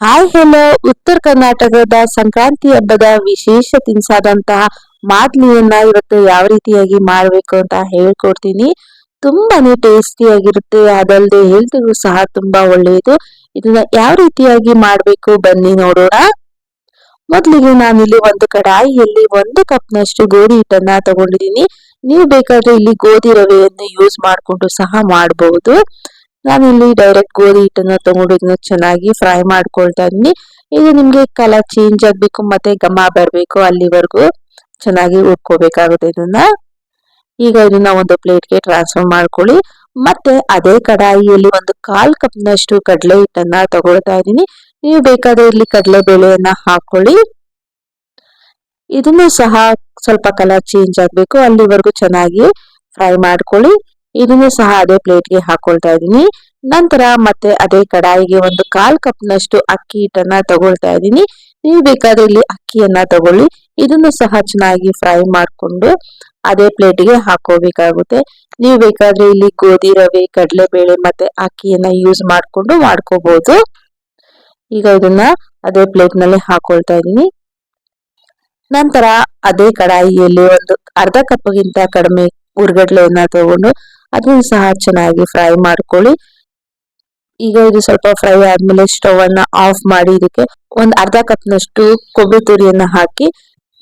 Hi hello ಉತ್ತರ ಕರ್ನಾಟಕದ ಸಂಕ್ರಾಂತಿ ಹಬ್ಬದ ವಿಶೇಷ ತಿನಿಸಾದಂತಹ ಮಾದ್ಲಿಯನ್ನ ಇವತ್ತು ಯಾವ ರೀತಿಯಾಗಿ ಮಾಡಬೇಕು ಅಂತ ಹೇಳ್ಕೊಡ್ತೀನಿ. ತುಂಬಾನೇ ಟೇಸ್ಟಿಯಾಗಿರುತ್ತೆ, ಅದಲ್ಲದೆ ಹೆಲ್ತ್ಗೂ ಸಹ ತುಂಬಾ ಒಳ್ಳೆಯದು. ಇದನ್ನ ಯಾವ ರೀತಿಯಾಗಿ ಮಾಡಬೇಕು ಬನ್ನಿ ನೋಡೋಣ. ಮೊದಲಿಗೆ ನಾನಿಲ್ಲಿ ಒಂದು ಕಡಾಯಿಯಲ್ಲಿ 1 ಕಪ್ನಷ್ಟು ಗೋಧಿ ಹಿಟ್ಟನ್ನ ತಗೊಂಡಿದ್ದೀನಿ. ನೀವು ಬೇಕಾದ್ರೆ ಇಲ್ಲಿ ಗೋಧಿ ರವೆಯನ್ನು ಯೂಸ್ ಮಾಡಿಕೊಂಡು ಸಹ ಮಾಡಬಹುದು. ನಾನಿಲ್ಲಿ ಡೈರೆಕ್ಟ್ ಗೋಧಿ ಹಿಟ್ಟನ್ನ ತಗೊಂಡು ಇದನ್ನ ಚೆನ್ನಾಗಿ ಫ್ರೈ ಮಾಡ್ಕೊಳ್ತಾ ಇದೀನಿ. ಇದು ನಿಮ್ಗೆ ಕಲರ್ ಚೇಂಜ್ ಆಗ್ಬೇಕು ಮತ್ತೆ ಘಮ ಬರ್ಬೇಕು, ಅಲ್ಲಿವರೆಗೂ ಚೆನ್ನಾಗಿ ಹುರ್ಕೋಬೇಕಾಗುತ್ತೆ ಇದನ್ನ. ಈಗ ಇದನ್ನ ಒಂದು ಪ್ಲೇಟ್ಗೆ ಟ್ರಾನ್ಸ್ಫರ್ ಮಾಡ್ಕೊಳ್ಳಿ. ಮತ್ತೆ ಅದೇ ಕಡಾಯಿಯಲ್ಲಿ 1/4 ಕಪ್ನಷ್ಟು ಕಡಲೆ ಹಿಟ್ಟನ್ನ ತಗೊಳ್ತಾ ಇದ್ದೀನಿ. ನೀವು ಬೇಕಾದ್ರೆ ಇಲ್ಲಿ ಕಡಲೆ ಬೇಳೆಯನ್ನ ಹಾಕೊಳ್ಳಿ. ಇದನ್ನು ಸಹ ಸ್ವಲ್ಪ ಕಲರ್ ಚೇಂಜ್ ಆಗ್ಬೇಕು, ಅಲ್ಲಿವರೆಗೂ ಚೆನ್ನಾಗಿ ಫ್ರೈ ಮಾಡ್ಕೊಳ್ಳಿ. ಇದನ್ನು ಸಹ ಅದೇ ಪ್ಲೇಟ್ಗೆ ಹಾಕೊಳ್ತಾ ಇದ್ದೀನಿ. ನಂತರ ಮತ್ತೆ ಅದೇ ಕಡಾಯಿಗೆ 1/4 ಕಪ್ನಷ್ಟು ಅಕ್ಕಿ ಹಿಟ್ಟನ್ನ ತಗೊಳ್ತಾ ಇದ್ದೀನಿ. ನೀವು ಬೇಕಾದ್ರೆ ಇಲ್ಲಿ ಅಕ್ಕಿಯನ್ನ ತಗೊಳ್ಳಿ. ಇದನ್ನು ಸಹ ಚೆನ್ನಾಗಿ ಫ್ರೈ ಮಾಡಿಕೊಂಡು ಅದೇ ಪ್ಲೇಟ್ಗೆ ಹಾಕೋಬೇಕಾಗುತ್ತೆ. ನೀವು ಬೇಕಾದ್ರೆ ಇಲ್ಲಿ ಗೋಧಿ ರವೆ, ಕಡಲೆಬೇಳೆ ಮತ್ತೆ ಅಕ್ಕಿಯನ್ನ ಯೂಸ್ ಮಾಡ್ಕೊಂಡು ಮಾಡ್ಕೋಬಹುದು. ಈಗ ಇದನ್ನ ಅದೇ ಪ್ಲೇಟ್ ನಲ್ಲಿ ಹಾಕೊಳ್ತಾ ಇದ್ದೀನಿ. ನಂತರ ಅದೇ ಕಡಾಯಿಯಲ್ಲಿ 1/2 ಕಪ್ಗಿಂತ ಕಡಿಮೆ ಹುರ್ಗಡ್ಲೆಯನ್ನ ತಗೊಂಡು ಅದನ್ನು ಸಹ ಚೆನ್ನಾಗಿ ಫ್ರೈ ಮಾಡ್ಕೊಳ್ಳಿ. ಈಗ ಇದು ಸ್ವಲ್ಪ ಫ್ರೈ ಆದ್ಮೇಲೆ ಸ್ಟವ್ ಅನ್ನ ಆಫ್ ಮಾಡಿ ಇದಕ್ಕೆ 1/2 ಕಪ್ನಷ್ಟು ಕೊಬ್ಬರಿ ತುರಿಯನ್ನ ಹಾಕಿ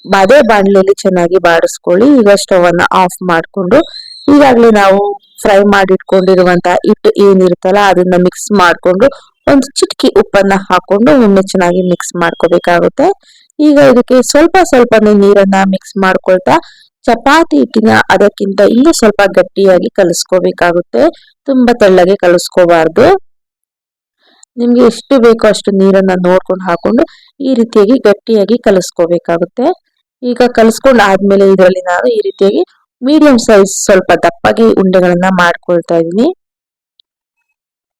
ಅದೇ ಬಾಣಲೆಯಲ್ಲಿ ಚೆನ್ನಾಗಿ ಬಾಡಿಸ್ಕೊಳ್ಳಿ. ಈಗ ಸ್ಟವ್ ಅನ್ನ ಆಫ್ ಮಾಡ್ಕೊಂಡು ಈಗಾಗಲೇ ನಾವು ಫ್ರೈ ಮಾಡಿಟ್ಕೊಂಡಿರುವಂತಹ ಹಿಟ್ಟು ಏನಿರುತ್ತಲ್ಲ ಅದನ್ನ ಮಿಕ್ಸ್ ಮಾಡ್ಕೊಂಡು ಒಂದು ಚಿಟಕಿ ಉಪ್ಪನ್ನ ಹಾಕೊಂಡು ಒಮ್ಮೆ ಚೆನ್ನಾಗಿ ಮಿಕ್ಸ್ ಮಾಡ್ಕೋಬೇಕಾಗುತ್ತೆ. ಈಗ ಇದಕ್ಕೆ ಸ್ವಲ್ಪ ಸ್ವಲ್ಪನೇ ನೀರನ್ನ ಮಿಕ್ಸ್ ಮಾಡ್ಕೊಳ್ತಾ ಚಪಾತಿ ಹಿಟ್ಟಿನ ಅದಕ್ಕಿಂತ ಇನ್ನೂ ಸ್ವಲ್ಪ ಗಟ್ಟಿಯಾಗಿ ಕಲಿಸ್ಕೋಬೇಕಾಗುತ್ತೆ. ತುಂಬಾ ತೆಳ್ಳಗೆ ಕಲಿಸ್ಕೋಬಾರ್ದು. ನಿಮ್ಗೆ ಎಷ್ಟು ಬೇಕೋ ಅಷ್ಟು ನೀರನ್ನ ನೋಡ್ಕೊಂಡು ಹಾಕೊಂಡು ಈ ರೀತಿಯಾಗಿ ಗಟ್ಟಿಯಾಗಿ ಕಲಿಸ್ಕೋಬೇಕಾಗುತ್ತೆ. ಈಗ ಕಲಿಸ್ಕೊಂಡು ಆದ್ಮೇಲೆ ಇದರಲ್ಲಿ ನಾನು ಈ ರೀತಿಯಾಗಿ ಮೀಡಿಯಂ ಸೈಜ್ ಸ್ವಲ್ಪ ದಪ್ಪಗೆ ಉಂಡೆಗಳನ್ನ ಮಾಡ್ಕೊಳ್ತಾ ಇದ್ದೀನಿ.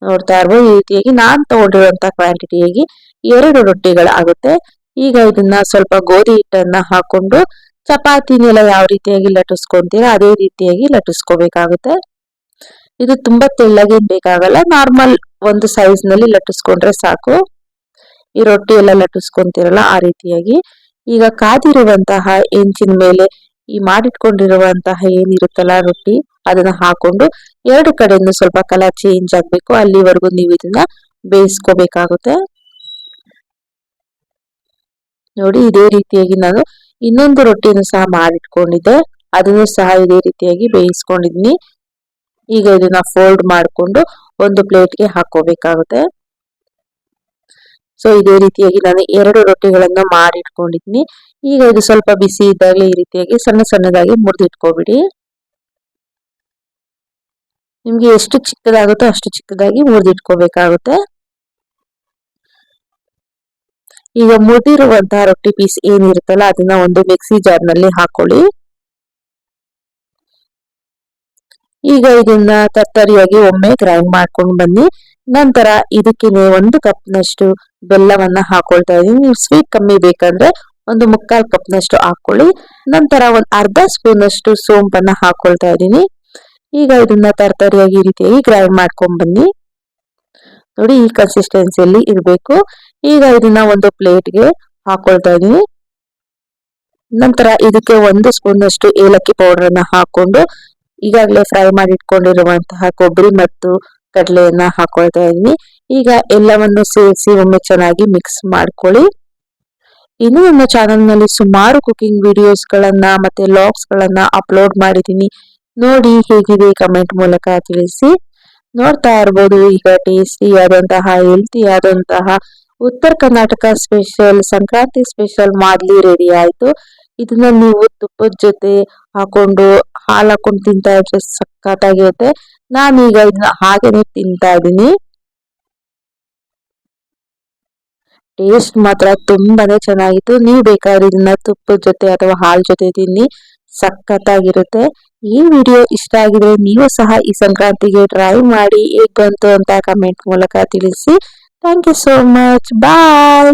ನೋಡ್ತಾ ಇರ್ಬೋದು, ಈ ರೀತಿಯಾಗಿ ನಾನ್ ತಗೊಂಡಿರುವಂತ ಕ್ವಾಂಟಿಟಿಯಾಗಿ 2 ರೊಟ್ಟಿಗಳಾಗುತ್ತೆ. ಈಗ ಇದನ್ನ ಸ್ವಲ್ಪ ಗೋಧಿ ಹಿಟ್ಟನ್ನ ಹಾಕೊಂಡು ಚಪಾತಿನೆಲ್ಲ ಯಾವ ರೀತಿಯಾಗಿ ಲಟ್ಟಿಸ್ಕೊಂತೀರಾ ಅದೇ ರೀತಿಯಾಗಿ ಲಟ್ಟಿಸ್ಕೋಬೇಕಾಗುತ್ತೆ. ಇದು ತುಂಬಾ ತೆಳ್ಳಗೆ ಬೇಕಾಗಲ್ಲ, ನಾರ್ಮಲ್ ಒಂದು ಸೈಜ್ ನಲ್ಲಿ ಲಟ್ಟಿಸ್ಕೊಂಡ್ರೆ ಸಾಕು. ಈ ರೊಟ್ಟಿ ಎಲ್ಲ ಲಟ್ಟಿಸ್ಕೊಂತಿರಲ್ಲ ಆ ರೀತಿಯಾಗಿ. ಈಗ ಕಾದಿರುವಂತಹ ಹೆಂಚಿನ ಮೇಲೆ ಈ ಮಾಡಿಟ್ಕೊಂಡಿರುವಂತಹ ಏನಿರುತ್ತಲ್ಲ ರೊಟ್ಟಿ ಅದನ್ನ ಹಾಕೊಂಡು 2 ಕಡೆಯಿಂದ ಸ್ವಲ್ಪ ಕಲರ್ ಚೇಂಜ್ ಆಗ್ಬೇಕು, ಅಲ್ಲಿವರೆಗೂ ನೀವು ಇದನ್ನ ಬೇಯಿಸ್ಕೋಬೇಕಾಗುತ್ತೆ. ನೋಡಿ, ಇದೇ ರೀತಿಯಾಗಿ ನಾನು ಇನ್ನೊಂದು ರೊಟ್ಟಿಯನ್ನು ಸಹ ಮಾಡಿಟ್ಕೊಂಡಿದ್ದೆ, ಅದನ್ನು ಸಹ ಇದೇ ರೀತಿಯಾಗಿ ಬೇಯಿಸ್ಕೊಂಡಿದ್ದೀನಿ. ಈಗ ಇದನ್ನ ಫೋಲ್ಡ್ ಮಾಡಿಕೊಂಡು ಒಂದು ಪ್ಲೇಟ್ಗೆ ಹಾಕೋಬೇಕಾಗುತ್ತೆ. ಸೊ ಇದೇ ರೀತಿಯಾಗಿ ನಾನು 2 ರೊಟ್ಟಿಗಳನ್ನು ಮಾಡಿಟ್ಕೊಂಡಿದ್ದೀನಿ. ಈಗ ಇದು ಸ್ವಲ್ಪ ಬಿಸಿ ಇದ್ದಾಗಲೇ ಈ ರೀತಿಯಾಗಿ ಸಣ್ಣ ಸಣ್ಣದಾಗಿ ಮುರಿದಿಟ್ಕೋಬಿಡಿ. ನಿಮ್ಗೆ ಎಷ್ಟು ಚಿಕ್ಕದಾಗುತ್ತೋ ಅಷ್ಟು ಚಿಕ್ಕದಾಗಿ ಮುರಿದಿಟ್ಕೋಬೇಕಾಗುತ್ತೆ. ಈಗ ಮುರಿದಿರುವಂತಹ ರೊಟ್ಟಿ ಪೀಸ್ ಏನಿರುತ್ತಲ್ಲ ಅದನ್ನ ಒಂದು ಮಿಕ್ಸಿ ಜಾರ್ ನಲ್ಲಿ ಹಾಕೊಳ್ಳಿ. ಈಗ ಇದನ್ನ ತರ್ತರಿಯಾಗಿ ಒಮ್ಮೆ ಗ್ರೈಂಡ್ ಮಾಡ್ಕೊಂಡು ಬನ್ನಿ. ನಂತರ ಇದಕ್ಕೇನೆ 1 ಕಪ್ನಷ್ಟು ಬೆಲ್ಲವನ್ನ ಹಾಕೊಳ್ತಾ ಇದೀನಿ. ನೀವು ಸ್ವೀಟ್ ಕಮ್ಮಿ ಬೇಕಂದ್ರೆ 1/4 ಕಪ್ನಷ್ಟು ಹಾಕೊಳ್ಳಿ. ನಂತರ 1/2 ಸ್ಪೂನ್ ಸೋಂಪನ್ನ ಹಾಕೊಳ್ತಾ ಇದ್ದೀನಿ. ಈಗ ಇದನ್ನ ತರ್ತರಿಯಾಗಿ ಈ ರೀತಿಯಾಗಿ ಗ್ರೈಂಡ್ ಮಾಡ್ಕೊಂಡ್ ಬನ್ನಿ. ನೋಡಿ, ಈ ಕನ್ಸಿಸ್ಟೆನ್ಸಿಯಲ್ಲಿ ಇರಬೇಕು. ಈಗ ಇದನ್ನ ಒಂದು ಪ್ಲೇಟ್ಗೆ ಹಾಕೊಳ್ತಾ ಇದೀನಿ. ನಂತರ ಇದಕ್ಕೆ 1 ಸ್ಪೂನ್ ಏಲಕ್ಕಿ ಪೌಡರ್ ಅನ್ನ ಹಾಕೊಂಡು ಈಗಾಗಲೇ ಫ್ರೈ ಮಾಡಿ ಇಟ್ಕೊಂಡಿರುವಂತಹ ಕೊಬ್ಬರಿ ಮತ್ತು ಕಡಲೆಯನ್ನ ಹಾಕೊಳ್ತಾ ಇದೀನಿ. ಈಗ ಎಲ್ಲವನ್ನು ಸೇರಿಸಿ ಒಮ್ಮೆ ಚೆನ್ನಾಗಿ ಮಿಕ್ಸ್ ಮಾಡ್ಕೊಳ್ಳಿ. ಇನ್ನು ನನ್ನ ಚಾನೆಲ್ ನಲ್ಲಿ ಸುಮಾರು ಕುಕಿಂಗ್ ವಿಡಿಯೋಸ್ ಗಳನ್ನ ಮತ್ತೆ ಲಾಗ್ಸ್ ಗಳನ್ನ ಅಪ್ಲೋಡ್ ಮಾಡಿದ್ದೀನಿ. ನೋಡಿ, ಹೇಗಿದೆ ಕಮೆಂಟ್ ಮೂಲಕ ತಿಳಿಸಿ. ನೋಡ್ತಾ ಇರ್ಬೋದು, ಈಗ ಟೇಸ್ಟಿ ಆದಂತಹ ಹೆಲ್ತಿ ಆದಂತಹ ಉತ್ತರ ಕರ್ನಾಟಕ ಸ್ಪೆಷಲ್ ಸಂಕ್ರಾಂತಿ ಸ್ಪೆಷಲ್ ಮಾದ್ಲಿ ರೆಡಿ ಆಯ್ತು. ಇದನ್ನ ನೀವು ತುಪ್ಪದ ಜೊತೆ ಹಾಕೊಂಡು ಹಾಲು ಹಾಕೊಂಡು ತಿಂತಾ ಇದ್ರೆ ಸಖತ್ತಾಗಿರುತ್ತೆ. ನಾನೀಗ ಇದನ್ನ ಹಾಗೇನೆ ತಿಂತಾ ಇದ್ದೀನಿ. ಟೇಸ್ಟ್ ಮಾತ್ರ ತುಂಬಾನೇ ಚೆನ್ನಾಗಿತ್ತು. ನೀವು ಬೇಕಾದ್ರೆ ಇದನ್ನ ತುಪ್ಪದ ಜೊತೆ ಅಥವಾ ಹಾಲ್ ಜೊತೆ ತಿನ್ನಿ, ಸಖತ್ತಾಗಿರುತ್ತೆ. ಈ ವಿಡಿಯೋ ಇಷ್ಟ ಆಗಿದ್ರೆ ನೀವು ಸಹ ಈ ಸಂಕ್ರಾಂತಿಗೆ ಟ್ರೈ ಮಾಡಿ ಹೇಗ್ ಬಂತು ಅಂತ ಕಮೆಂಟ್ ಮೂಲಕ ತಿಳಿಸಿ. Thank you so much. Bye.